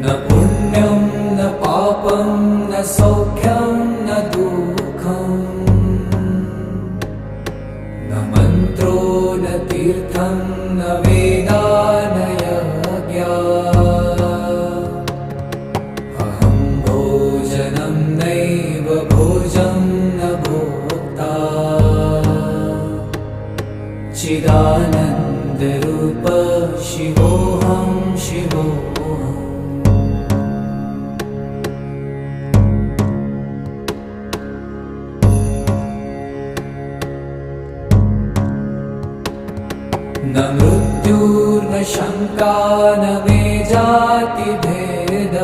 न पुण्यं न पापं न सौख्यं न दुःखं न मन्त्रो न तीर्थं न वेदा न यज्ञा अहं भोजनं नैव भोजं न भोक्ता चिदानन्दरूप शिवोऽहं शिवोऽहम् न मृत्युर्न शङ्का न मे जातिभेद